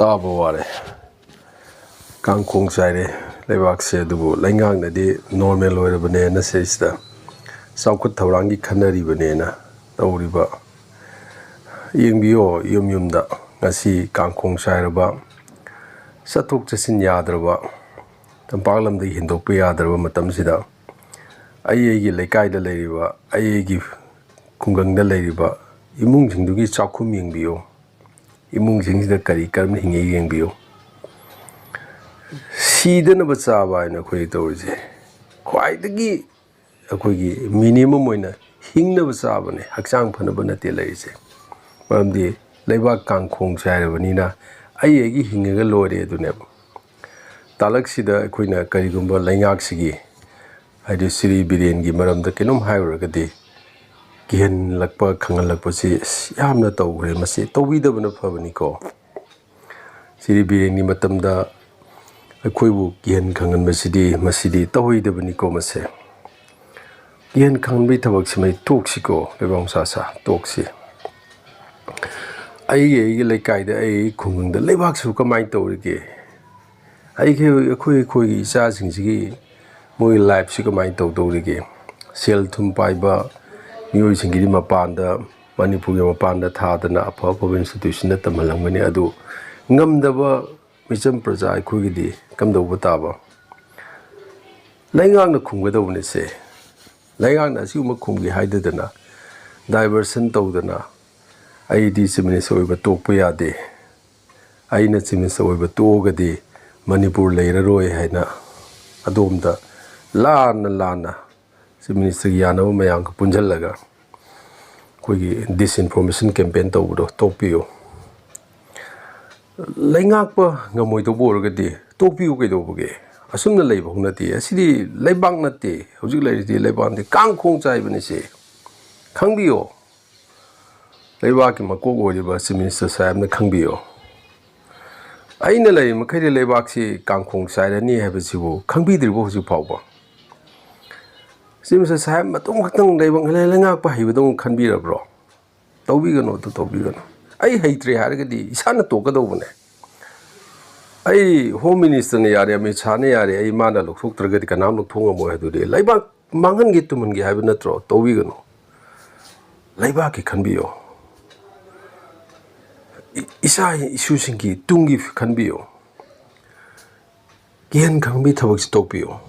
ꯇꯥꯕ ꯋꯥꯔꯦ ꯀꯥꯡꯈꯣꯡ ꯆꯥꯏꯔꯦ ꯂꯩꯕꯥꯛꯁꯦ ꯑꯗꯨꯕꯨ ꯂꯩꯉꯥꯛꯅꯗꯤ ꯅꯣꯔꯃꯦꯜ ꯑꯣꯏꯔꯕꯅꯦꯅ ꯁꯤꯁꯤꯗ ꯆꯥꯎꯈꯠ ꯊꯧꯔꯥꯡꯒꯤ ꯈꯟꯅꯔꯤꯕꯅꯦꯅ ꯇꯧꯔꯤꯕ ꯌꯦꯡꯕꯤꯌꯣ ꯌꯨꯝꯗ ꯉꯁꯤ ꯀꯥꯡꯈꯣꯡ ꯆꯥꯏꯔꯕ ꯆꯠꯊꯣꯛ ꯆꯠꯁꯤꯟ ꯌꯥꯗ꯭ꯔꯕ ꯇꯝꯄꯥꯛ ꯂꯝꯗꯒꯤ ꯍꯦꯟꯗꯣꯛꯄ ꯌꯥꯗ꯭ꯔꯕ ꯃꯇꯝꯁꯤꯗ ꯑꯩꯒꯤ ꯂꯩꯀꯥꯏꯗ ꯂꯩꯔꯤꯕ ꯑꯩꯒꯤ ꯈꯨꯡꯒꯪꯗ ꯂꯩꯔꯤꯕ ꯏꯃꯨꯡꯁꯤꯡꯗꯨꯒꯤ ꯆꯥꯛꯈꯨꯝ ꯌꯦꯡꯕꯤꯌꯨ 이몽징시다 까리 까르면 hingi yengbiyo 시드는버 짜바 하이나 ꯑꯩꯈꯣꯏ ꯇꯧꯔꯤꯁꯦ ꯈ꯭ꯋꯥꯏꯗꯒꯤ ꯑꯩꯈꯣꯏꯒꯤ ꯃꯤꯅꯤꯃꯝ ꯑꯣꯏꯅ ꯍꯤꯡꯅꯕ ꯆꯥꯕꯅꯦ ꯍꯛꯆꯥꯡ ꯐꯅꯕ ꯅꯠꯇꯦ ꯂꯩꯔꯤꯁꯦ ꯃꯔꯝꯗꯤ ꯂꯩꯕꯥꯛ ꯀꯥꯡꯈꯣꯡ ꯆꯥꯏꯔꯕꯅꯤꯅ ꯑꯩꯒꯤ ꯍꯤꯡꯉꯒ ꯂꯣꯏꯔꯦ ꯑꯗꯨꯅꯦꯕ ꯇꯥꯂꯛꯁꯤꯗ ꯑꯩꯈꯣꯏꯅ ꯀꯔꯤꯒꯨꯝꯕ ꯂꯩꯉꯥꯛꯁꯤꯒꯤ ꯍꯥꯏꯗꯤ ꯁꯤꯔꯤ ꯕꯤꯔꯦꯟꯒꯤ ꯃꯔꯝꯗ ꯀꯩꯅꯣꯝ ꯍꯥꯏꯔꯨꯔꯒꯗꯤ ꯀꯤꯍꯜꯂꯛꯄ ꯈꯪꯍꯜꯂꯛꯄꯁꯤ ꯌꯥꯝꯅ ꯇꯧꯈ꯭ꯔꯦ ꯃꯁꯤ ꯇꯧꯕꯤꯗꯕꯅ ꯐꯕꯅꯤꯀꯣ ꯁꯤꯔꯤ ꯕꯤꯔꯦꯟꯒꯤ ꯃꯇꯝꯗ ꯑꯩꯈꯣꯏꯕꯨ ꯀꯤꯍꯟ ꯈꯪꯍꯟꯕꯁꯤꯗꯤ ꯃꯁꯤꯗꯤ ꯇꯧꯍꯩꯗꯕꯅꯤꯀꯣ ꯃꯁꯦ ꯀꯤꯍꯟ ꯈꯪꯍꯟꯕꯒꯤ ꯊꯕꯛꯁꯤ ꯃꯩ ꯇꯣꯛꯁꯤꯀꯣ ꯂꯩꯕꯥꯛ ꯇꯣꯛꯁꯤ ꯑꯩꯒꯤ ꯂꯩꯀꯥꯏꯗ ꯑꯩꯒꯤ ꯈꯨꯡꯒꯪꯗ ꯂꯩꯕꯥꯛꯁꯤꯕꯨ ꯀꯃꯥꯏꯅ ꯇꯧꯔꯤꯒꯦ ꯑꯩꯈꯣꯏꯒꯤ ꯏꯆꯥꯁꯤꯡꯁꯤꯒꯤ ꯃꯣꯏꯒꯤ ꯂꯥꯏꯐꯁꯤ ꯀꯃꯥꯏꯅ ꯇꯧꯗꯧꯔꯤꯒꯦ ꯁꯦꯜ ꯊꯨꯝ ꯄꯥꯏꯕ ꯃꯤꯑꯣꯏꯁꯤꯡꯒꯤꯗꯤ ꯃꯄꯥꯟꯗ ꯃꯅꯤꯄꯨꯔꯒꯤ ꯃꯄꯥꯟꯗ ꯊꯥꯗꯅ ꯑꯐꯕ ꯏꯟꯁꯇꯤꯇ꯭ꯌꯨꯁꯟꯗ ꯇꯝꯍꯜꯂꯝꯒꯅꯤ ꯑꯗꯨ ꯉꯝꯗꯕ ꯃꯤꯆꯝ ꯄ꯭ꯔꯖꯥ ꯑꯩꯈꯣꯏꯒꯤꯗꯤ ꯀꯝꯗꯧꯕ ꯇꯥꯕ ꯂꯩꯉꯥꯛꯅ ꯈꯨꯝꯒꯗꯧꯕꯅꯤꯁꯦ ꯂꯩꯉꯥꯛꯅ ꯑꯁꯤꯒꯨꯝꯕ ꯈꯨꯝꯒꯦ ꯍꯥꯏꯗꯗꯅ ꯗꯥꯏꯚꯔꯁꯟ ꯇꯧꯗꯅ ꯑꯩꯗꯤ ꯆꯤꯐ ꯃꯤꯅꯤꯁꯇꯔ ꯑꯣꯏꯕ ꯇꯣꯛꯄ ꯌꯥꯗꯦ ꯑꯩꯅ ꯆꯤꯐ ꯃꯤꯅꯤꯁꯇꯔ ꯑꯣꯏꯕ ꯇꯣꯛꯑꯒꯗꯤ ꯃꯅꯤꯄꯨꯔ ꯂꯩꯔꯔꯣꯏ ꯍꯥꯏꯅ ꯑꯗꯣꯝꯗ ꯂꯥꯟꯅ ꯆꯤꯐ ꯃꯤꯅꯤꯁꯇꯔꯒꯤ ꯌꯥꯅꯕ ꯃꯌꯥꯝꯒ ꯄꯨꯟꯁꯤꯜꯂꯒ ꯑꯩꯈꯣꯏꯒꯤ ꯗꯤꯁꯏꯟꯐꯣꯔꯃꯦꯁꯟ ꯀꯦꯝꯄꯦꯟ ꯇꯧꯕꯗꯣ ꯇꯣꯛꯄꯤꯌꯨ ꯂꯩꯉꯥꯛꯄ ꯉꯝꯃꯣꯏꯗꯧꯕ ꯑꯣꯏꯔꯒꯗꯤ ꯇꯣꯛꯄꯤꯌꯨ ꯀꯩꯗꯧꯕꯒꯦ ꯑꯁꯨꯝꯅ ꯂꯩꯕ ꯅꯠꯇꯦ ꯑꯁꯤꯗꯤ ꯂꯩꯕꯥꯛ ꯅꯠꯇꯦ ꯍꯧꯖꯤꯛ ꯂꯩꯔꯤꯁꯤꯗꯤ ꯂꯩꯕꯥꯛꯅꯤ ꯀꯥꯡꯈꯣꯡ ꯆꯥꯏꯕꯅꯤꯁꯦ ꯈꯪꯕꯤꯌꯣ ꯂꯩꯕꯥꯛꯀꯤ ꯃꯀꯣꯛ ꯑꯣꯏꯔꯤꯕ ꯆꯤꯐ ꯃꯤꯅꯤꯁꯇꯔ ꯁꯥꯍꯦꯕꯅ ꯈꯪꯕꯤꯌꯣ ꯑꯩꯅ ꯂꯩꯔꯤ ꯃꯈꯩꯗꯤ ꯂꯩꯕꯥꯛꯁꯤ ꯀꯥꯡꯈꯣꯡ ꯆꯥꯏꯔꯅꯤ ꯍꯥꯏꯕꯁꯤꯕꯨ ꯈꯪꯕꯤꯗ꯭ꯔꯤꯕꯣ ꯍꯧꯖꯤꯛ ꯐꯥꯎꯕ ꯆꯤꯐ ꯃꯤꯅꯤꯁꯇꯔ ꯁꯥꯍꯦꯕ ꯃꯇꯣꯝ ꯈꯛꯇꯪ ꯂꯩꯉꯥꯛꯄ ꯍꯩꯕꯗꯧꯅ ꯈꯟꯕꯤꯔꯕ꯭ꯔꯣ ꯇꯧꯕꯤꯒꯅꯨ ꯑꯗꯨ ꯇꯧꯕꯤꯒꯅꯨ ꯑꯩ ꯍꯩꯇ꯭ꯔꯦ ꯍꯥꯏꯔꯒꯗꯤ ꯏꯁꯥꯅ ꯇꯣꯛꯀꯗꯧꯕꯅꯦ ꯑꯩ ꯍꯣꯝ ꯃꯤꯅꯤꯁꯇꯔꯅ ꯌꯥꯔꯦ ꯑꯃꯤꯠ ꯁꯥꯍꯅ ꯌꯥꯔꯦ ꯑꯩ ꯃꯥꯅ ꯂꯧꯊꯣꯛꯇ꯭ꯔꯒꯗꯤ ꯀꯅꯥꯝ ꯂꯧꯊꯣꯛꯉꯝꯃꯣꯏ ꯑꯗꯨꯗꯤ ꯂꯩꯕꯥꯛ ꯃꯥꯡꯍꯟꯒꯦ ꯇꯨꯝꯍꯟꯒꯦ ꯍꯥꯏꯕ ꯅꯠꯇ꯭ꯔꯣ ꯇꯧꯕꯤꯒꯅꯨ ꯂꯩꯕꯥꯛꯀꯤ ꯈꯟꯕꯤꯌꯣ ꯏꯆꯥ ꯏꯁꯨꯁꯤꯡꯒꯤ ꯇꯨꯡꯒꯤ ꯈꯟꯕꯤꯌꯣ ꯀꯤꯍꯟ ꯈꯪꯕꯒꯤ ꯊꯕꯛꯁꯤ ꯇꯧꯕꯤꯌꯣ